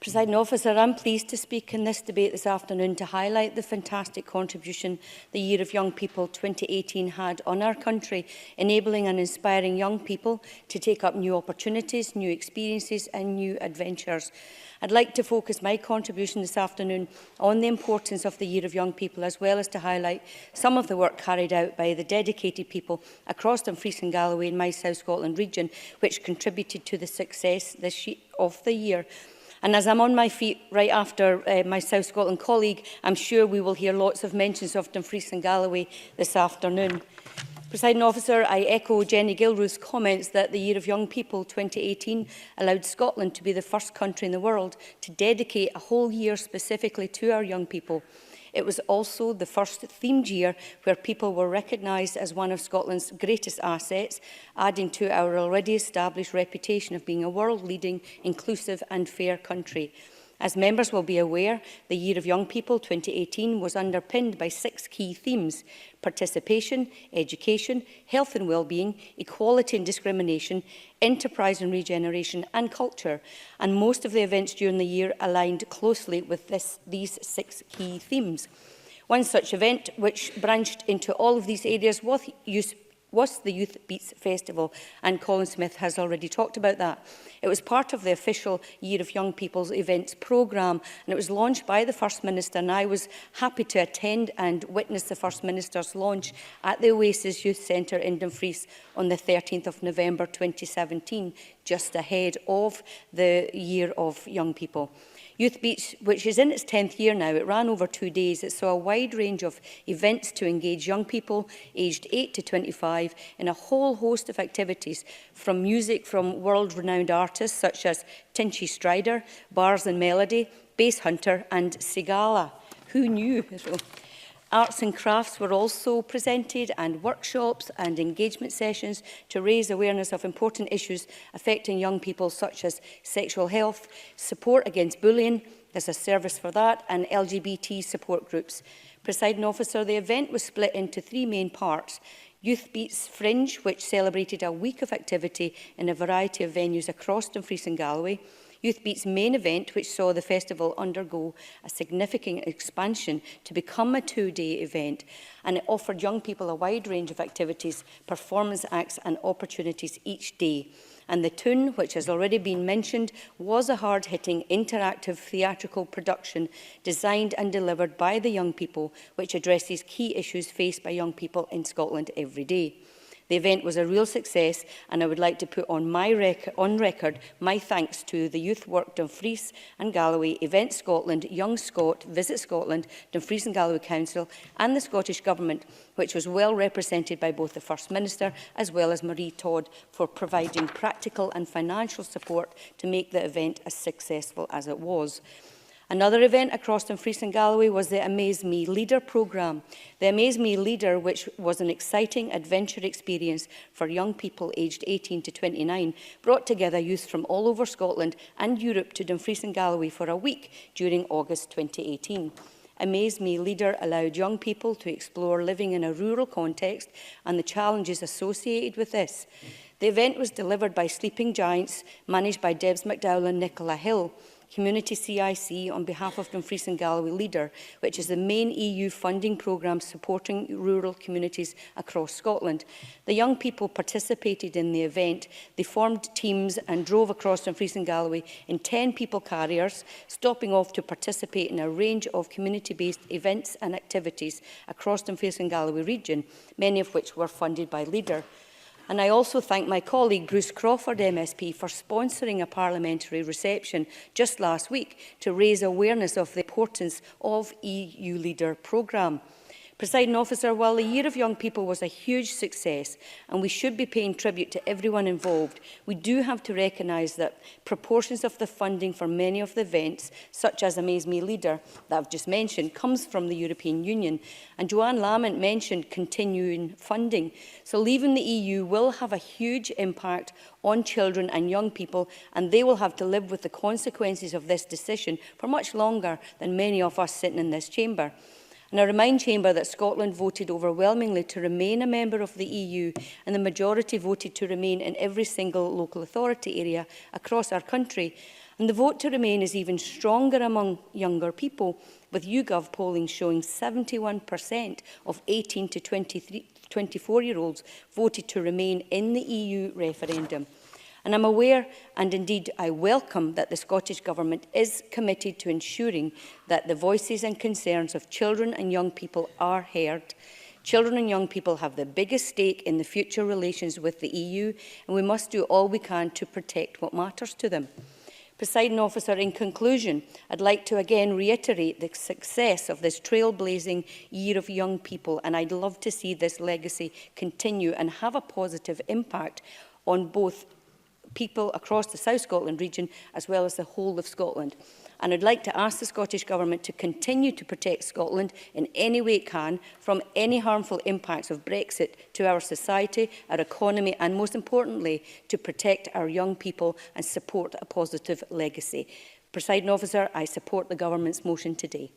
Presiding Officer, I'm pleased to speak in this debate this afternoon to highlight the fantastic contribution the Year of Young People 2018 had on our country, enabling and inspiring young people to take up new opportunities, new experiences and new adventures. I'd like to focus my contribution this afternoon on the importance of the Year of Young People, as well as to highlight some of the work carried out by the dedicated people across Dumfries and Galloway in my South Scotland region, which contributed to the success of the year. And as I'm on my feet right after my South Scotland colleague, I'm sure we will hear lots of mentions of Dumfries and Galloway this afternoon. Presiding Officer, I echo Jenny Gilruth's comments that the Year of Young People 2018 allowed Scotland to be the first country in the world to dedicate a whole year specifically to our young people. It was also the first themed year where people were recognised as one of Scotland's greatest assets, adding to our already established reputation of being a world-leading, inclusive and fair country. As members will be aware, the Year of Young People 2018 was underpinned by 6 key themes: participation, education, health and well-being, equality and discrimination, enterprise and regeneration and culture. And most of the events during the year aligned closely with these 6 key themes. One such event which branched into all of these areas was the Youth Beats Festival, and Colin Smith has already talked about that. It was part of the official Year of Young People's events programme, and it was launched by the First Minister, and I was happy to attend and witness the First Minister's launch at the Oasis Youth Centre in Dumfries on the 13th of November 2017, just ahead of the Year of Young People. Youth Beats, which is in its 10th year now, it ran over 2 days. It saw a wide range of events to engage young people aged 8 to 25 in a whole host of activities, from music from world-renowned artists such as Tinchy Strider, Bars and Melody, Bass Hunter and Sigala. Who knew? Arts and crafts were also presented, and workshops and engagement sessions to raise awareness of important issues affecting young people, such as sexual health, support against bullying, there's a service for that, and LGBT support groups. Presiding Officer, the event was split into 3 main parts: Youth Beats Fringe, which celebrated a week of activity in a variety of venues across Dumfries and Galloway; Youth Beats Main Event, which saw the festival undergo a significant expansion to become a 2-day event, and it offered young people a wide range of activities, performance acts and opportunities each day. And the Tune, which has already been mentioned, was a hard-hitting interactive theatrical production designed and delivered by the young people, which addresses key issues faced by young people in Scotland every day. The event was a real success, and I would like to put on record my thanks to the Youth Work Dumfries and Galloway, Event Scotland, Young Scot, Visit Scotland, Dumfries and Galloway Council and the Scottish Government, which was well represented by both the First Minister as well as Marie Todd, for providing practical and financial support to make the event as successful as it was. Another event across Dumfries and Galloway was the Amaze Me Leader programme. The Amaze Me Leader, which was an exciting adventure experience for young people aged 18 to 29, brought together youth from all over Scotland and Europe to Dumfries and Galloway for a week during August 2018. Amaze Me Leader allowed young people to explore living in a rural context and the challenges associated with this. The event was delivered by Sleeping Giants, managed by Debs McDowell and Nicola Hill. Community CIC on behalf of Dumfries and Galloway Leader, which is the main EU funding programme supporting rural communities across Scotland. The young people participated in the event. They formed teams and drove across Dumfries and Galloway in 10 people carriers, stopping off to participate in a range of community-based events and activities across Dumfries and Galloway region, many of which were funded by Leader. And I also thank my colleague Bruce Crawford MSP for sponsoring a parliamentary reception just last week to raise awareness of the importance of EU Leader programme. Presiding Officer, while the Year of Young People was a huge success and we should be paying tribute to everyone involved, we do have to recognise that proportions of the funding for many of the events, such as Amaze Me Leader that I've just mentioned, comes from the European Union. And Joanne Lamont mentioned continuing funding. So leaving the EU will have a huge impact on children and young people, and they will have to live with the consequences of this decision for much longer than many of us sitting in this chamber. And I remind Chamber that Scotland voted overwhelmingly to remain a member of the EU, and the majority voted to remain in every single local authority area across our country. And the vote to remain is even stronger among younger people, with YouGov polling showing 71% of 18 to 24-year-olds voted to remain in the EU referendum. And I'm aware, and indeed I welcome, that the Scottish Government is committed to ensuring that the voices and concerns of children and young people are heard. Children and young people have the biggest stake in the future relations with the EU, and we must do all we can to protect what matters to them. Presiding Officer, in conclusion, I'd like to again reiterate the success of this trailblazing Year of Young People, and I'd love to see this legacy continue and have a positive impact on both people across the South Scotland region as well as the whole of Scotland. And I'd like to ask the Scottish Government to continue to protect Scotland in any way it can from any harmful impacts of Brexit to our society, our economy, and most importantly, to protect our young people and support a positive legacy. Presiding Officer, I support the Government's motion today.